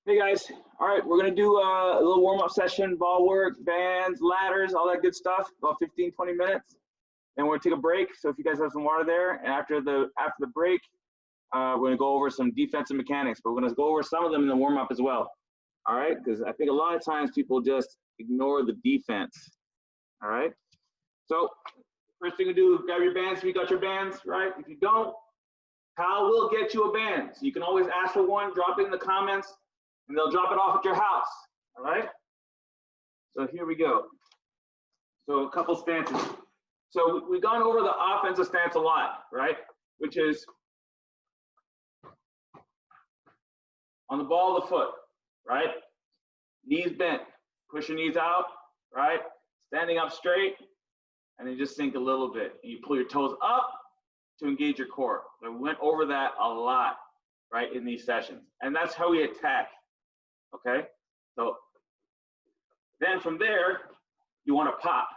Hey guys, all right, we're gonna do a little warm-up session, ball work, bands, ladders, all that good stuff, about 15, 20 minutes. Then we're gonna take a break, so if you guys have some water there, and after the break, we're gonna go over some defensive mechanics, but we're gonna go over some of them in the warm-up as well, all right? Because I think a lot of times people just ignore the defense, all right? So first thing to do, grab your bands if you got your bands, right? If you don't, Kyle will get you a band. So you can always ask for one, drop it in the comments, and they'll drop it off at your house, all right? So here we go. So a couple stances. So we've gone over the offensive stance a lot, right? Which is on the ball of the foot, right? Knees bent, push your knees out, right? Standing up straight, and then just sink a little bit. And you pull your toes up to engage your core. So we went over that a lot, right, in these sessions. And that's how we attack. Okay, so then from there, you want to pop,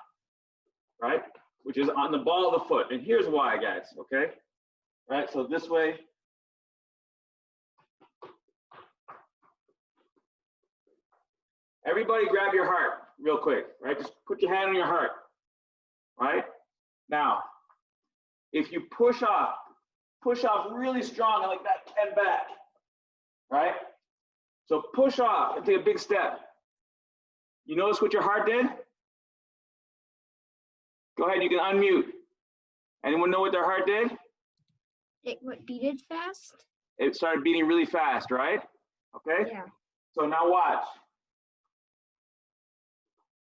right? Which is on the ball of the foot. And here's why, guys, okay? Right, so this way. Everybody grab your heart real quick, right? Just put your hand on your heart, right? Now, if you push off really strong like that and back, right? So push off and take a big step. You notice what your heart did? Go ahead, you can unmute. Anyone know what their heart did? It beat it fast? It started beating really fast, right? Okay? Yeah. So now watch.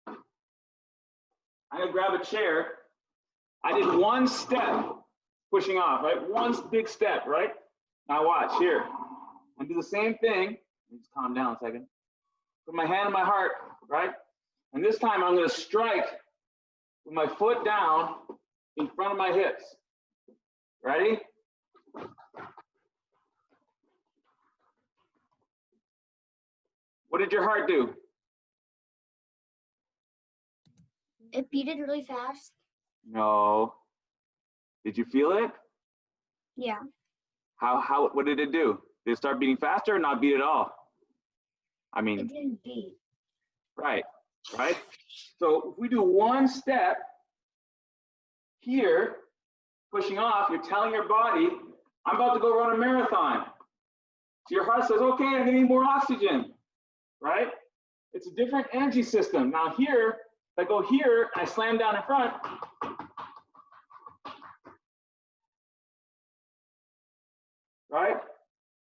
I'm gonna grab a chair. I did one step pushing off, right? One big step, right? Now watch here. And do the same thing. Just calm down a second. Put my hand on my heart, right? And this time I'm gonna strike with my foot down in front of my hips. Ready? What did your heart do? It beat it really fast? No. Did you feel it? Yeah. What did it do? Did it start beating faster or not beat at all? I mean, it didn't beat. Right. So if we do one step here, pushing off, you're telling your body, I'm about to go run a marathon. So your heart says, okay, I'm gonna need more oxygen, right? It's a different energy system. Now here, if I go here and I slam down in front, right?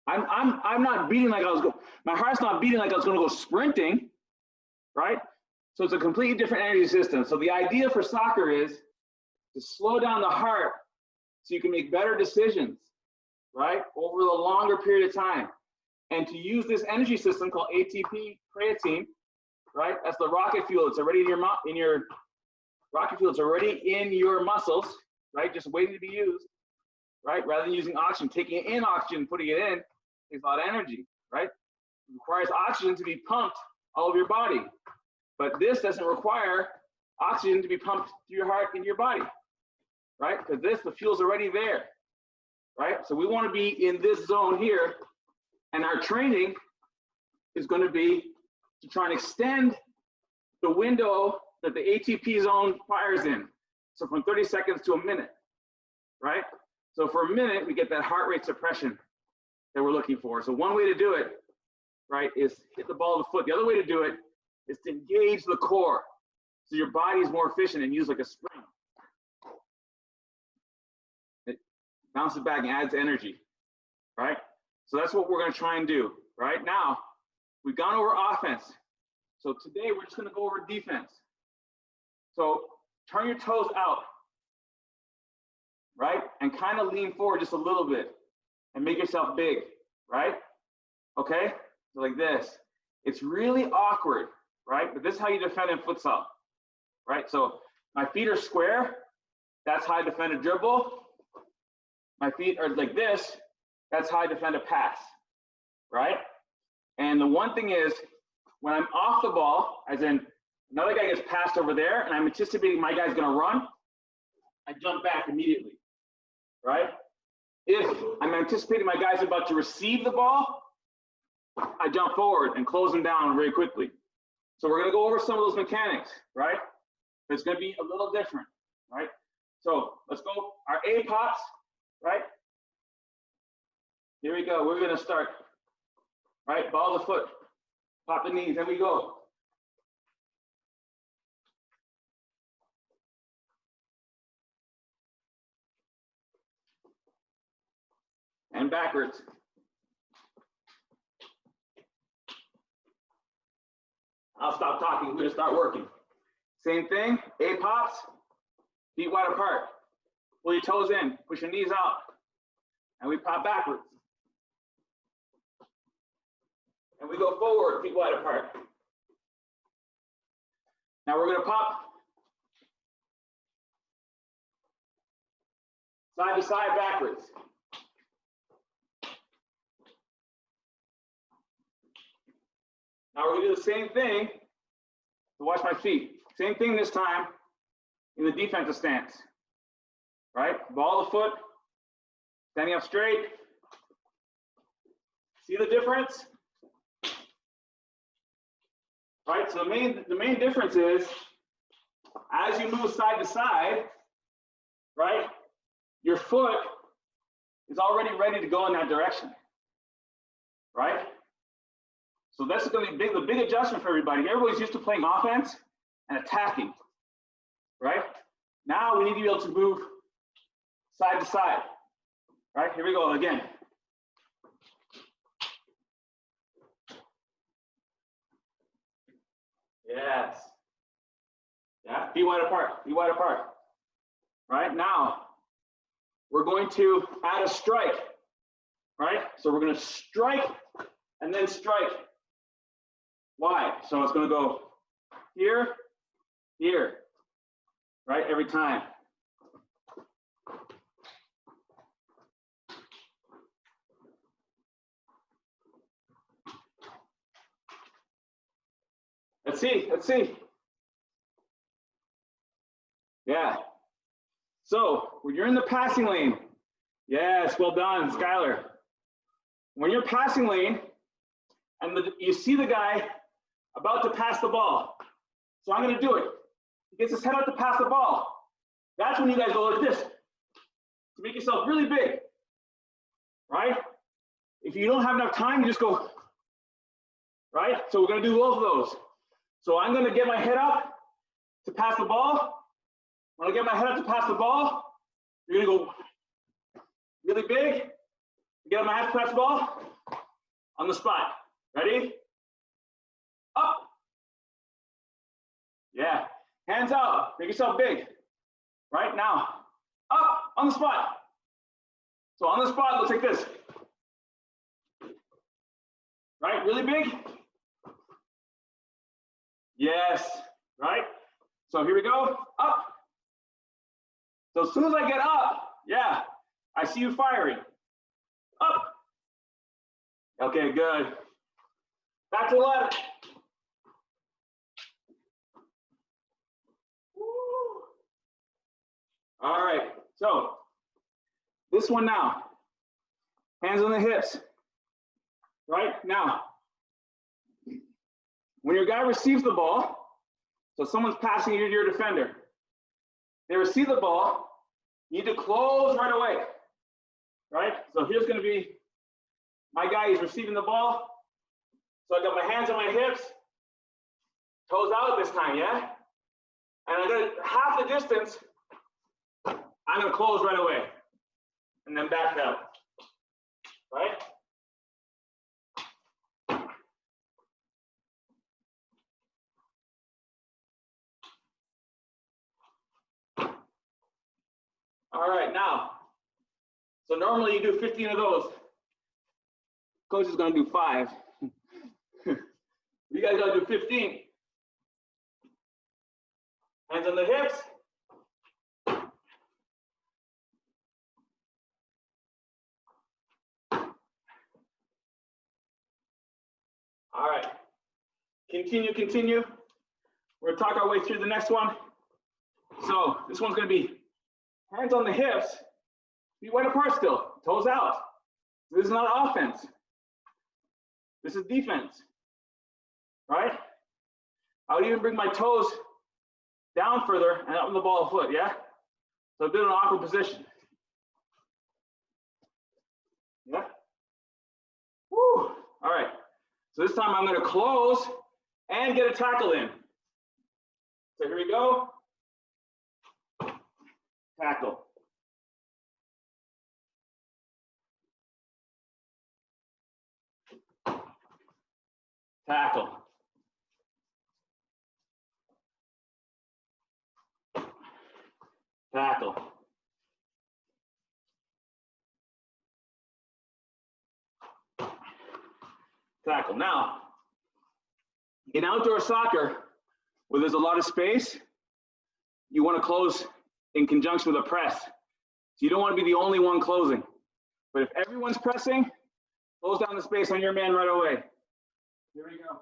I'm not beating like I was going, my heart's not beating like I was gonna go sprinting, right? So it's a completely different energy system. So the idea for soccer is to slow down the heart so you can make better decisions, right? Over the longer period of time. And to use this energy system called ATP creatine, right? That's the rocket fuel. It's already in your rocket fuel. It's already in your muscles, right? Just waiting to be used, right? Rather than using oxygen, taking in oxygen, putting it in, takes a lot of energy, right? It requires oxygen to be pumped all over your body. But this doesn't require oxygen to be pumped through your heart into your body, right? Because the fuel's already there, right? So we want to be in this zone here, and our training is going to be to try and extend the window that the ATP zone fires in. So from 30 seconds to a minute, right? So for a minute, we get that heart rate suppression that we're looking for. So one way to do it, right, is hit the ball of the foot. The other way to do it is to engage the core so your body is more efficient and use like a spring. It bounces back and adds energy, right? So that's what we're going to try and do, right? Now, we've gone over offense. So today we're just going to go over defense. So turn your toes out, right? And kind of lean forward just a little bit and make yourself big, right? Okay? So like this. It's really awkward, right? But this is how you defend in futsal, right? So my feet are square. That's how I defend a dribble. My feet are like this. That's how I defend a pass, right? And the one thing is, when I'm off the ball, as in another guy gets passed over there and I'm anticipating my guy's gonna run, I jump back immediately, right? If I'm anticipating my guy's about to receive the ball, I jump forward and close them down very quickly. So we're gonna go over some of those mechanics, right? It's gonna be a little different, right? So let's go, our A pops, right? Here we go, we're gonna start, right? Ball the foot, pop the knees, there we go. And backwards. I'll stop talking, we're gonna start working. Same thing, A pops, feet wide apart. Pull your toes in, push your knees out, and we pop backwards. And we go forward, feet wide apart. Now we're gonna pop side to side backwards. Now we're gonna do the same thing, so watch my feet. Same thing this time in the defensive stance, right? Ball the foot, standing up straight. See the difference? Right, so the main difference is, as you move side to side, right, your foot is already ready to go in that direction, right? So that's going to be the big adjustment for everybody. Everybody's used to playing offense and attacking, right? Now we need to be able to move side to side, right? Here we go again. Yes. Yeah, feet wide apart, feet wide apart. Right, now we're going to add a strike, right? So we're going to strike and then strike. Why? So it's going to go here, here, right? Every time. Let's see, let's see. Yeah. So when you're in the passing lane, yes, well done, Skylar. When you're passing lane and you see the guy about to pass the ball, so I'm going to do it. He gets his head out to pass the ball. That's when you guys go like this to make yourself really big, right? If you don't have enough time, you just go, right? So we're going to do both of those. So I'm going to get my head up to pass the ball. When I get my head up to pass the ball, you're going to go really big. Get my head to pass the ball on the spot. Ready? Up. Yeah. Hands out. Make yourself big. Right now. Up on the spot. So on the spot, it looks like this. Right? Really big. Yes. Right? So here we go. Up. So as soon as I get up, yeah, I see you firing. Up. Okay, good. Back to 11. Woo. All right, so this one now. Hands on the hips. Right now, when your guy receives the ball, so someone's passing you to your defender. They receive the ball, you need to close right away, right? So here's gonna be my guy, he's receiving the ball. So I got my hands on my hips, toes out this time, yeah? And I'm gonna, half the distance, I'm gonna close right away and then back down, right? All right, now, so normally you do 15 of those. Coach is gonna do 5. You guys gotta do 15. Hands on the hips. All right, continue, continue. We're gonna talk our way through the next one. So this one's gonna be hands on the hips, feet wide apart still, toes out. This is not offense. This is defense, right? I would even bring my toes down further and up in the ball of foot, yeah? So a bit of an awkward position. Yeah? Woo! All right. So this time I'm going to close and get a tackle in. So here we go. Tackle. Tackle. Tackle. Tackle. Now, in outdoor soccer, where there's a lot of space, you want to close in conjunction with a press. So you don't want to be the only one closing. But if everyone's pressing, close down the space on your man right away. Here we go.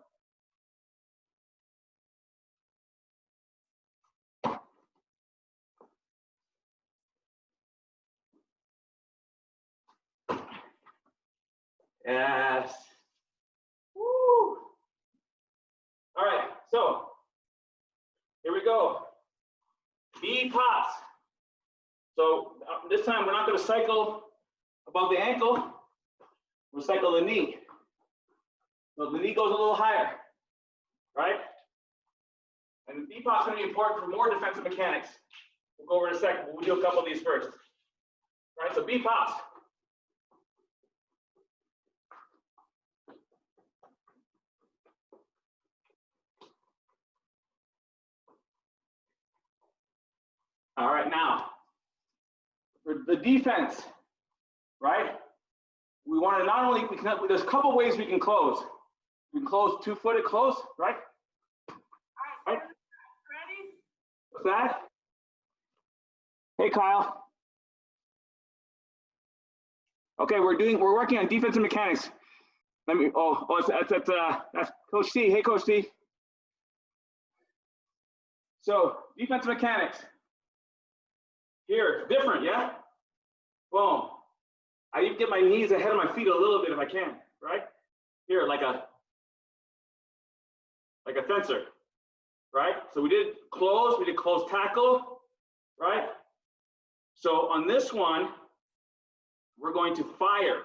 Yes. Woo. All right, so here we go. B pops. So this time we're not going to cycle above the ankle. We'll cycle the knee. So the knee goes a little higher, right? And the B pop's going to be important for more defensive mechanics. We'll go over in a second, but we'll do a couple of these first. All right, so B pops. All right, now, for the defense, right? We want to not only, there's a couple ways we can close. We can close two-footed close, right? Right? Ready? What's that? Hey, Kyle. Okay, we're working on defensive mechanics. That's Coach C. Hey, Coach C. So, defensive mechanics. Here, different, yeah? Boom. I even get my knees ahead of my feet a little bit if I can, right? Here, like a fencer, right? So we did close tackle, right? So on this one, we're going to fire.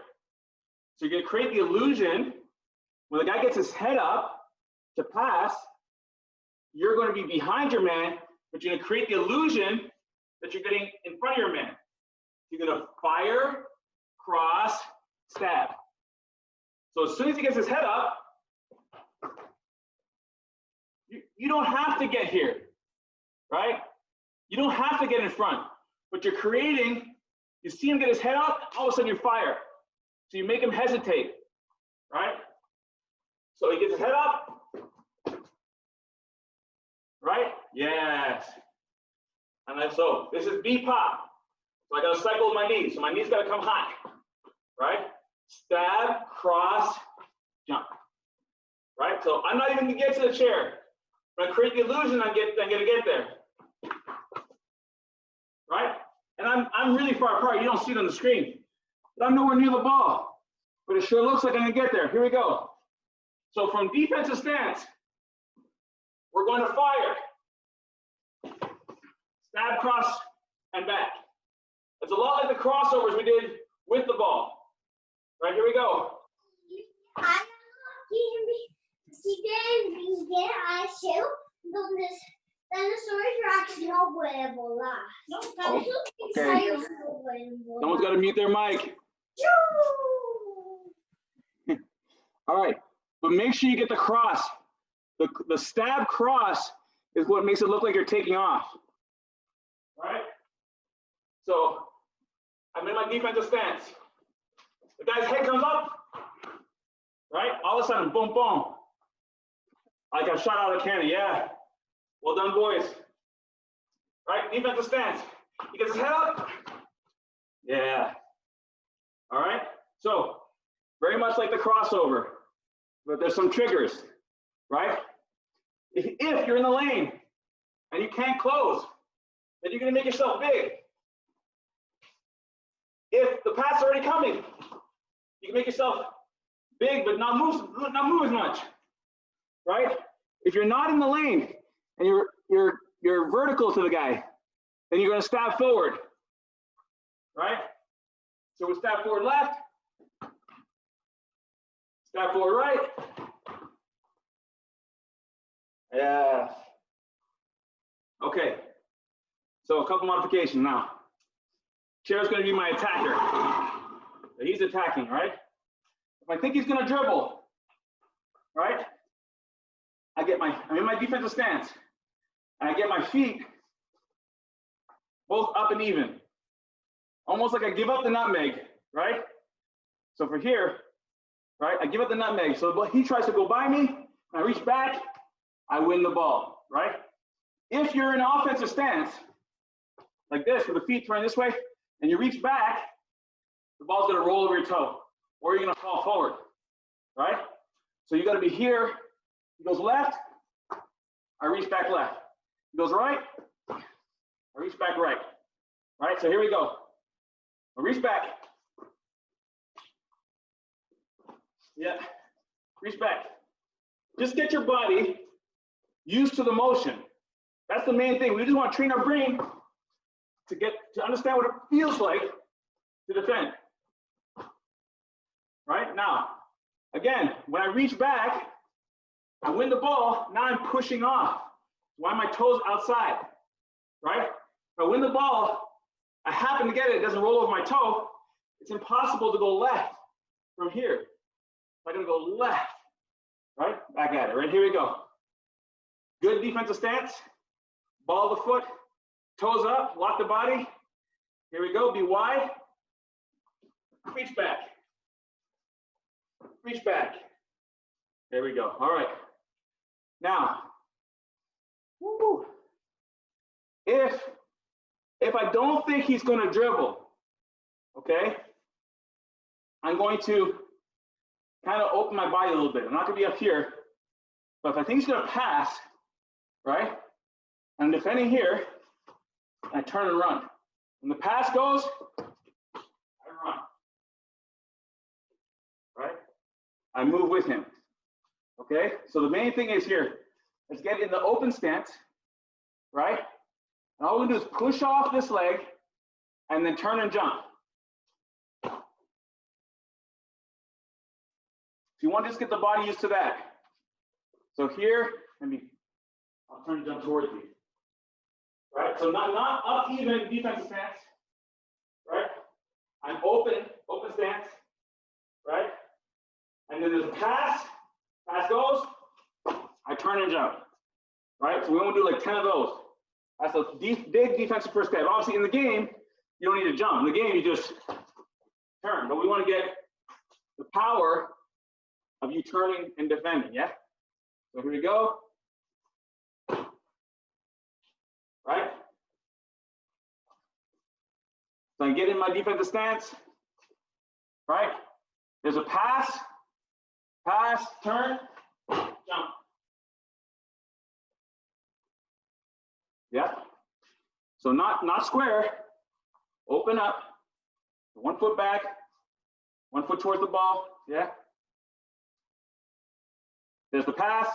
So you're going to create the illusion when the guy gets his head up to pass, you're going to be behind your man, but you're going to create the illusion that you're getting in front of your man. You're going to fire, cross, stab. So as soon as he gets his head up, you don't have to get here, right? You don't have to get in front, but you're creating, you see him get his head up, all of a sudden you fire. So you make him hesitate, right? So he gets his head up, right? Yes. And then so this is B pop. So I gotta cycle with my knees. So my knees gotta come high, right? Stab, cross, jump, right? So I'm not even gonna get to the chair. I'm gonna create the illusion I'm gonna get there, right? And I'm really far apart. You don't see it on the screen, but I'm nowhere near the ball. But it sure looks like I'm gonna get there. Here we go. So from defensive stance, we're going to fire. Stab, cross, and back. It's a lot like the crossovers we did with the ball. Right, here we go. Okay. Someone's got to mute their mic. All right, but make sure you get the cross. The stab cross is what makes it look like you're taking off. Right? So I'm in my defensive stance. The guy's head comes up, right? All of a sudden, boom, boom. Like I shot out of a cannon, yeah. Well done, boys. Right, defensive stance. He gets his head up. Yeah. All right, so very much like the crossover, but there's some triggers, right? If you're in the lane and you can't close, then you're gonna make yourself big. If the pass is already coming, you can make yourself big, but not move as much, right? If you're not in the lane and you're vertical to the guy, then you're going to stab forward, right? So we stab forward left, stab forward right. Yeah. Okay. So a couple modifications now. Chair's going to be my attacker. So he's attacking, right? If I think he's going to dribble, right? I'm in my defensive stance, and I get my feet both up and even. Almost like I give up the nutmeg, right? So for here, right, I give up the nutmeg. So he tries to go by me, I reach back, I win the ball, right? If you're in an offensive stance, like this, with the feet turned this way, and you reach back, the ball's gonna roll over your toe, or you're gonna fall forward, right? So you gotta be here. He goes left, I reach back left. He goes right, I reach back right. Right, so here we go. I reach back. Yeah, reach back. Just get your body used to the motion. That's the main thing. We just want to train our brain to understand what it feels like to defend. Right, now, again, when I reach back, I win the ball, now I'm pushing off. Why are my toes outside, right? If I win the ball, I happen to get it, it doesn't roll over my toe, it's impossible to go left from here. I'm gonna go left, right? Back at it, right? Here we go. Good defensive stance, ball the foot, toes up, lock the body. Here we go, be wide. Reach back. Reach back. There we go, all right. Now, woo, if I don't think he's going to dribble, okay, I'm going to kind of open my body a little bit. I'm not going to be up here, but if I think he's going to pass, right, I'm defending here, I turn and run. When the pass goes, I run, right? I move with him, okay? So the main thing is here, let's get in the open stance, right? And all we do is push off this leg and then turn and jump. If you want to just get the body used to that. So here, I'll turn and jump towards you. Right? So not up even defensive stance. Right? I'm open stance. Right? And then there's a pass goes, I turn and jump. Right? So we want to do like 10 of those. That's a big defensive first step. Obviously, in the game, you don't need to jump. In the game, you just turn. But we want to get the power of you turning and defending, yeah? So here we go. Right? So I get in my defensive stance. Right? There's a pass, turn, jump. Yeah. So not square. Open up. 1 foot back. 1 foot towards the ball. Yeah. There's the pass.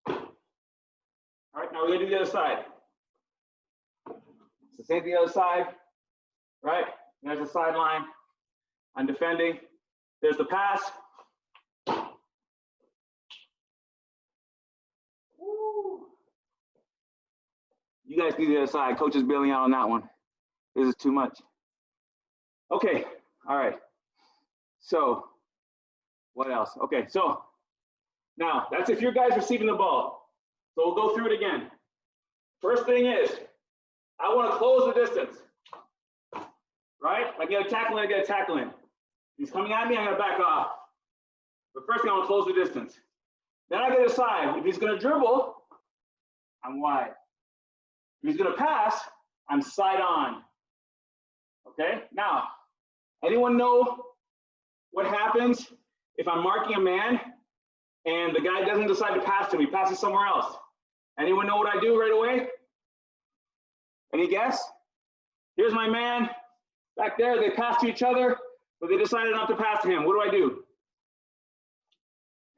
All right. Now we're gonna do the other side. It's the same thing the other side. Right. There's the sideline. I'm defending. There's the pass. Woo. You guys do the other side. Coach is bailing out on that one. This is too much. Okay, all right. So, what else? Okay, so now that's if your guy's receiving the ball. So we'll go through it again. First thing is, I want to close the distance. Right? I get a tackle in, I get a tackle in. He's coming at me, I'm gonna back off. But first thing, I want to close the distance. Then I gotta decide, if he's gonna dribble, I'm wide. If he's gonna pass, I'm side on. Okay, now, anyone know what happens if I'm marking a man and the guy doesn't decide to pass to me, passes somewhere else? Anyone know what I do right away? Any guess? Here's my man, back there, they pass to each other, but they decided not to pass to him. What do I do?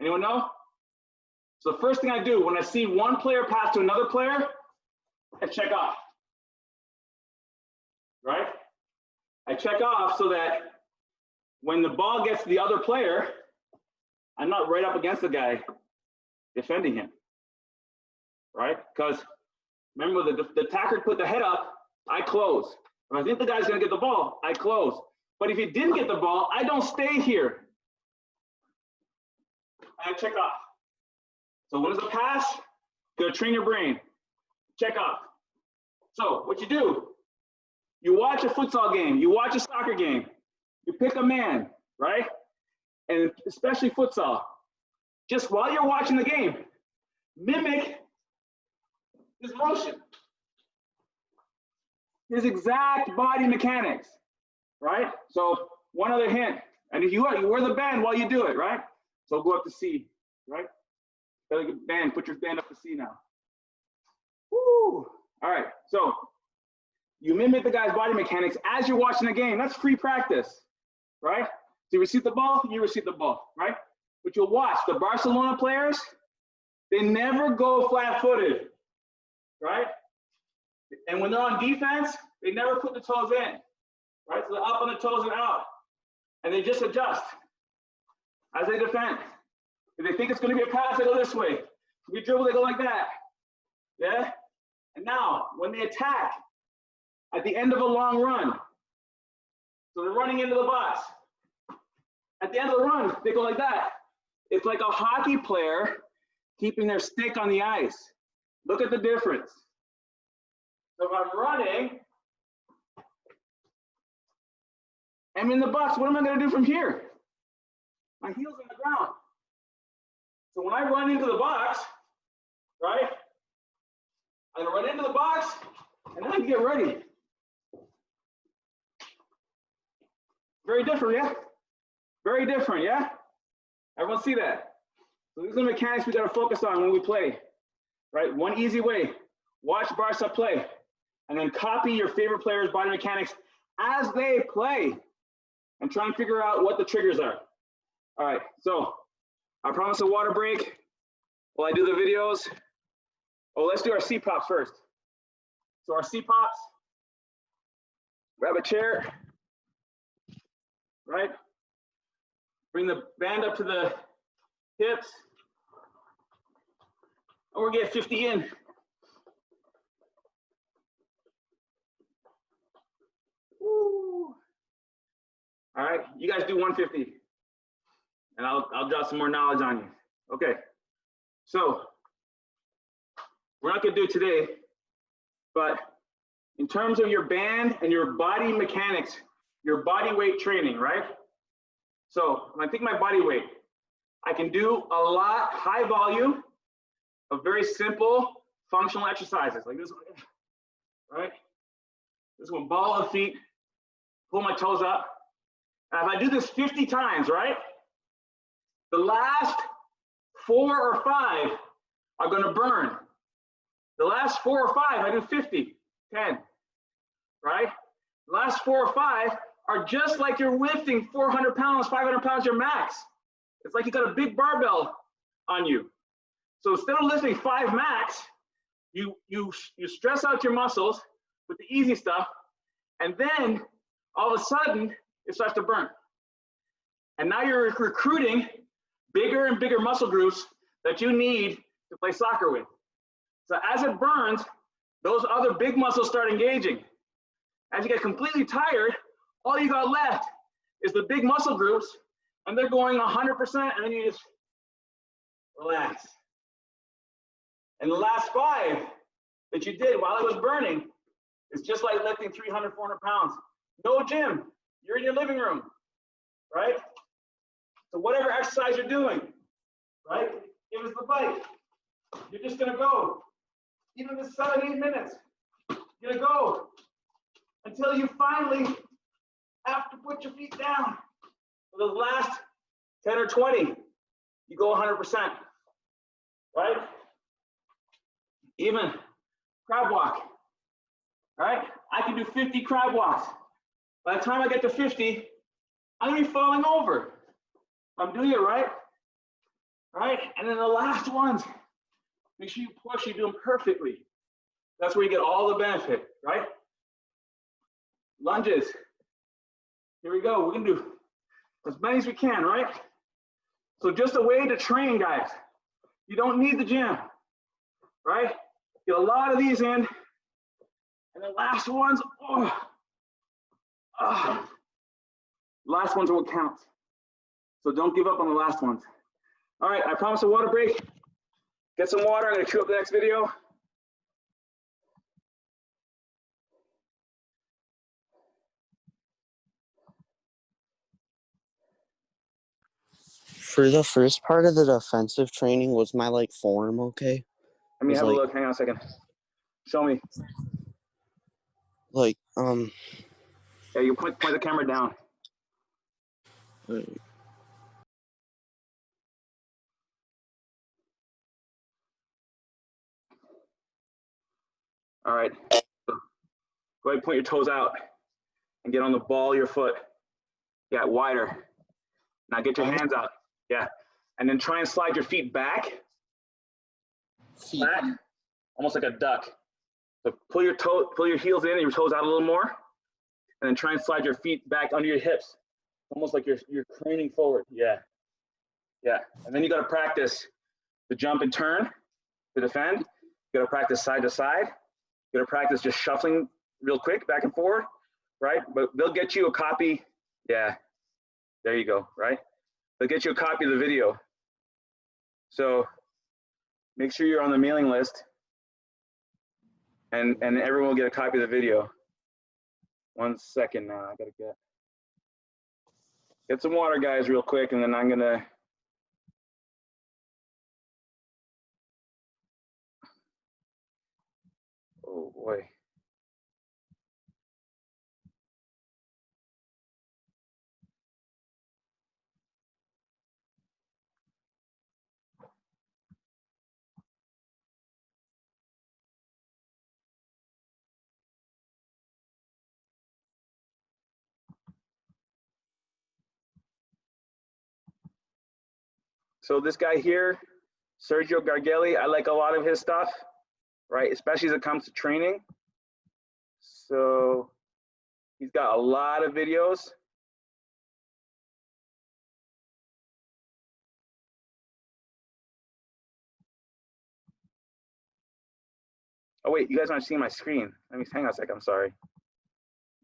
Anyone know? So the first thing I do when I see one player pass to another player, I check off, right? I check off so that when the ball gets to the other player, I'm not right up against the guy defending him, right? Because remember, the attacker put the head up, I close. If I think the guy's gonna get the ball, I close. But if he didn't get the ball, I don't stay here. I check off. So when there's a pass, you gotta train your brain. Check off. So what you do, you watch a futsal game, you watch a soccer game, you pick a man, right? And especially futsal. Just while you're watching the game, mimic his motion, his exact body mechanics, right? So one other hint, and if you wear the band while you do it, right? So go up to C, right? Band, put your band up to C now. Woo! All right, so you mimic the guy's body mechanics as you're watching the game. That's free practice, right? So you receive the ball, right? But you'll watch the Barcelona players, they never go flat-footed, right? And when they're on defense, they never put the toes in, right? So they're up on the toes and out, and they just adjust as they defend. If they think it's going to be a pass, they go this way. If we dribble, they go like that, yeah? And now, when they attack at the end of a long run, so they're running into the box. At the end of the run, they go like that. It's like a hockey player keeping their stick on the ice. Look at the difference. So if I'm running, I'm in the box. What am I going to do from here? My heel's on the ground. So when I run into the box, right, I'm going to run into the box, and then I can get ready. Very different, yeah? Very different, yeah? Everyone see that? So these are the mechanics we got to focus on when we play, right? One easy way, watch Barca play, and then copy your favorite players' body mechanics as they play, and try and figure out what the triggers are. All right, so I promised a water break while I do the videos. Oh, let's do our C-pops first. So our C-pops, grab a chair, right? Bring the band up to the hips, and we'll get 50 in. Woo. All right, you guys do 150, and I'll drop some more knowledge on you. Okay, so we're not gonna do it today, but in terms of your band and your body mechanics, your body weight training, right? So when I think my body weight, I can do a lot, high volume of very simple functional exercises like this one, right? This one, ball of feet, pull my toes up. And if I do this 50 times, right? The last 4 or 5 are gonna burn. The last 4 or 5, I do 50, 10, right? The last 4 or 5 are just like you're lifting 400 pounds, 500 pounds, your max. It's like you got a big barbell on you. So instead of lifting 5 max, you stress out your muscles with the easy stuff, and then all of a sudden it starts to burn. And now you're recruiting bigger and bigger muscle groups that you need to play soccer with. So as it burns, those other big muscles start engaging. As you get completely tired, all you got left is the big muscle groups, and they're going 100%, and then you just relax. And the last 5 that you did while it was burning is just like lifting 300, 400 pounds. No gym, you're in your living room, right? So whatever exercise you're doing, right? Give us the bike. You're just gonna go. Even if it's 7, 8 minutes, you're gonna go until you finally have to put your feet down. For those last 10 or 20, you go 100%, right? Even crab walk, right? I can do 50 crab walks. By the time I get to 50, I'm gonna be falling over. I'm doing it right, right? And then the last ones, make sure you push, you do them perfectly. That's where you get all the benefit, right? Lunges. Here we go. We're gonna do as many as we can, right? So just a way to train, guys. You don't need the gym, right? Get a lot of these in. And the last ones, last ones are what counts. So don't give up on the last ones. All right, I promised a water break. Get some water, I'm gonna queue up the next video. For the first part of the defensive training, was my like form okay? Let me Was have a like- look, hang on a second. Show me. Like Yeah, you point the camera down. All right. Go ahead and point your toes out and get on the ball of your foot. Yeah, wider. Now get your hands out. Yeah. And then try and slide your feet back. Flat, almost like a duck. So pull your heels in and your toes out a little more. And then try and slide your feet back under your hips. Almost like you're craning forward. Yeah. Yeah. And then you got to practice the jump and turn to defend. You got to practice side to side. You got to practice just shuffling real quick back and forward, right? But they'll get you a copy. Yeah. There you go, right? They'll get you a copy of the video. So make sure you're on the mailing list and everyone will get a copy of the video. 1 second now, I gotta get some water, guys, real quick, and then I'm gonna oh boy. So this guy here, Sergio Gargelli, I like a lot of his stuff, right? Especially as it comes to training. So he's got a lot of videos. Oh wait, you guys aren't seeing my screen. Let me hang on a sec, I'm sorry.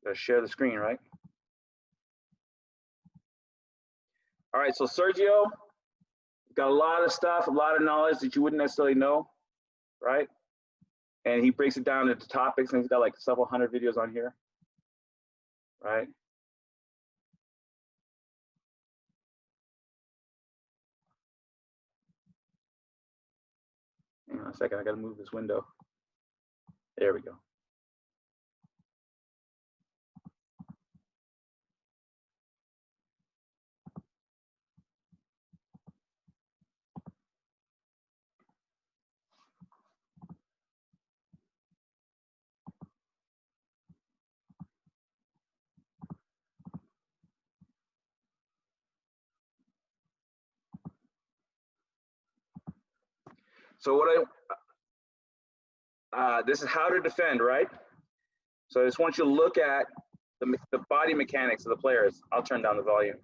Gotta share the screen, right? All right, so Sergio got a lot of stuff, a lot of knowledge that you wouldn't necessarily know, right? And he breaks it down into topics, and he's got like several hundred videos on here, right? Hang on a second, I gotta move this window. There we go. So what this is how to defend, right? So I just want you to look at the body mechanics of the players. I'll turn down the volume.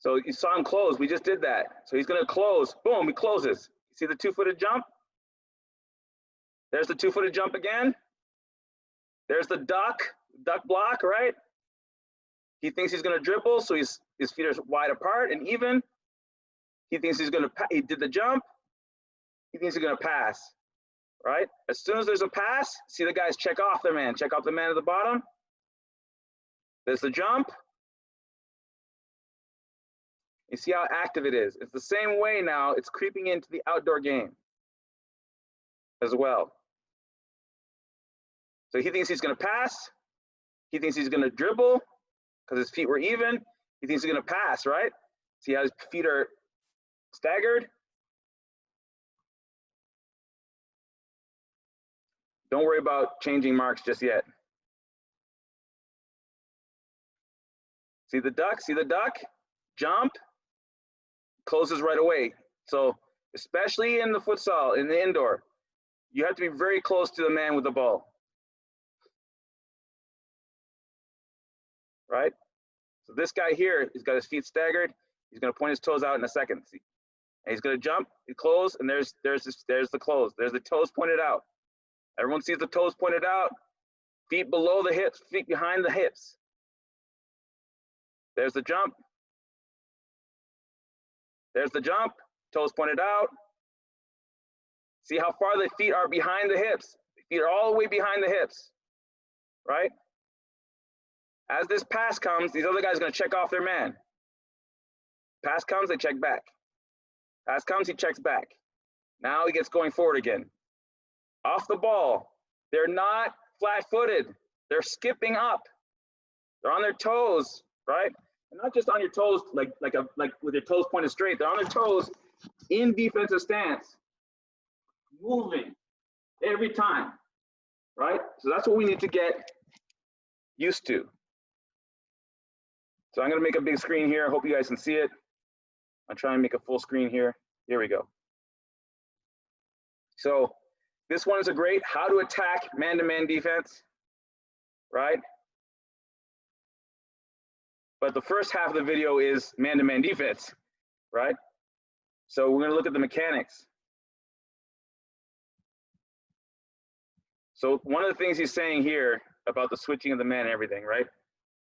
So you saw him close, we just did that. So he's gonna close, boom, he closes. You see the two-footed jump? There's the two-footed jump again. There's the duck block, right? He thinks he's gonna dribble, so his feet are wide apart and even. He thinks he did the jump. He thinks he's gonna pass, right? As soon as there's a pass, see the guys check off the man at the bottom. There's the jump. You see how active it is. It's the same way now, it's creeping into the outdoor game as well. So he thinks he's going to pass. He thinks he's going to dribble because his feet were even. He thinks he's going to pass, right? See how his feet are staggered? Don't worry about changing marks just yet. See the duck? See the duck? Jump, closes right away. So especially in the futsal, in the indoor, you have to be very close to the man with the ball. Right? So this guy here, he's got his feet staggered. He's going to point his toes out in a second. See? And he's going to jump, he close, and there's the close. There's the toes pointed out. Everyone sees the toes pointed out. Feet below the hips, feet behind the hips. There's the jump. There's the jump, toes pointed out. See how far the feet are behind the hips. The feet are all the way behind the hips, right? As this pass comes, these other guys are going to check off their man. Pass comes, they check back. Pass comes, he checks back. Now he gets going forward again. Off the ball, they're not flat-footed. They're skipping up. They're on their toes, right? And not just on your toes, like with your toes pointed straight. They're on their toes in defensive stance, moving every time, right? So that's what we need to get used to. So I'm going to make a big screen here. I hope you guys can see it. I'll try and make a full screen here. Here we go. So this one is a great how to attack man-to-man defense, right? But the first half of the video is man-to-man defense, right? So we're gonna look at the mechanics. So one of the things he's saying here about the switching of the man and everything, right?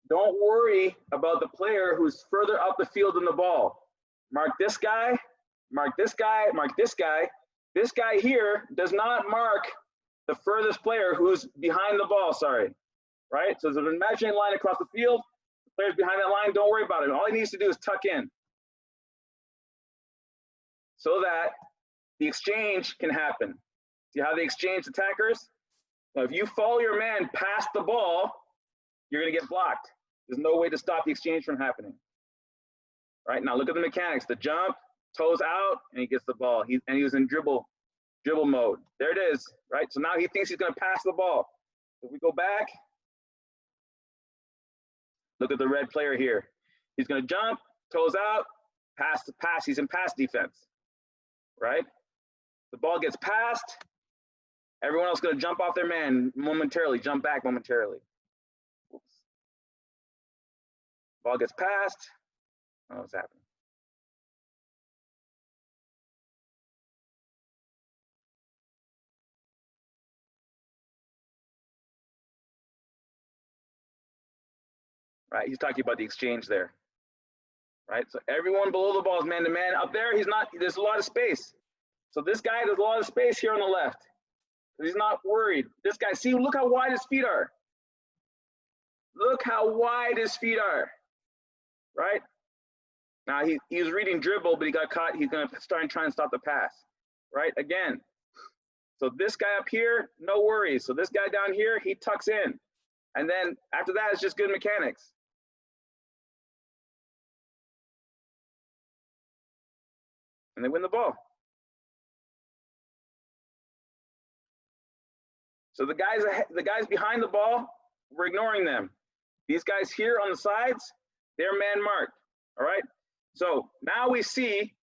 Don't worry about the player who's further up the field than the ball. Mark this guy, mark this guy, mark this guy. This guy here does not mark the furthest player who's behind the ball, sorry, right? So there's an imaginary line across the field. The player's behind that line, don't worry about it. All he needs to do is tuck in so that the exchange can happen. See how they exchange attackers? Now, if you follow your man past the ball, you're gonna get blocked. There's no way to stop the exchange from happening. Right, now look at the mechanics. The jump, toes out, and he gets the ball. He was in dribble mode. There it is, right? So now he thinks he's gonna pass the ball. If we go back, look at the red player here. He's gonna jump, toes out, pass to pass. He's in pass defense, right? The ball gets passed. Everyone else gonna jump off their man momentarily, jump back momentarily. Oops. Ball gets passed. Oh, what's happening? Right, he's talking about the exchange there. Right, so everyone below the ball is man to man. Up there, he's not. There's a lot of space. So this guy, there's a lot of space here on the left. He's not worried. This guy, see, look how wide his feet are. Look how wide his feet are. Right. Now he was reading dribble, but he got caught. He's gonna start and try and stop the pass, right? Again, so this guy up here, no worries. So this guy down here, he tucks in, and then after that, it's just good mechanics. And they win the ball. So the guys behind the ball, we're ignoring them. These guys here on the sides, they're man marked. All right. So now we see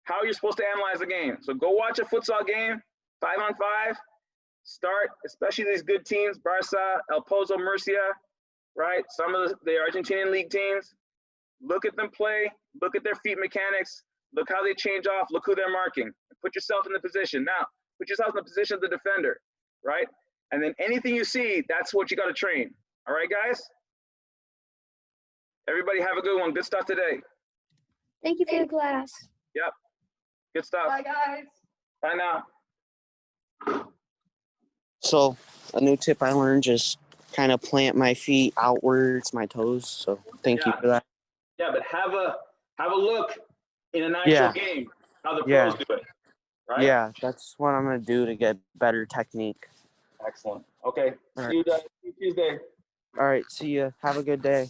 how you're supposed to analyze the game. So go watch a futsal game, 5-on-5. Start, especially these good teams, Barca, El Pozo, Murcia, right? Some of the Argentinian league teams. Look at them play. Look at their feet mechanics. Look how they change off. Look who they're marking. Put yourself in the position. Now, put yourself in the position of the defender, right? And then anything you see, that's what you got to train. All right, guys? Everybody have a good one. Good stuff today. Thank you for the class. Yep. Good stuff. Bye, guys. Bye now. So a new tip I learned, just kind of plant my feet outwards, my toes. So thank you for that. Yeah, but have a look in an actual game how the pros do it. Right? Yeah, that's what I'm gonna do to get better technique. Excellent. Okay. All See you Tuesday. All right. See ya. Have a good day.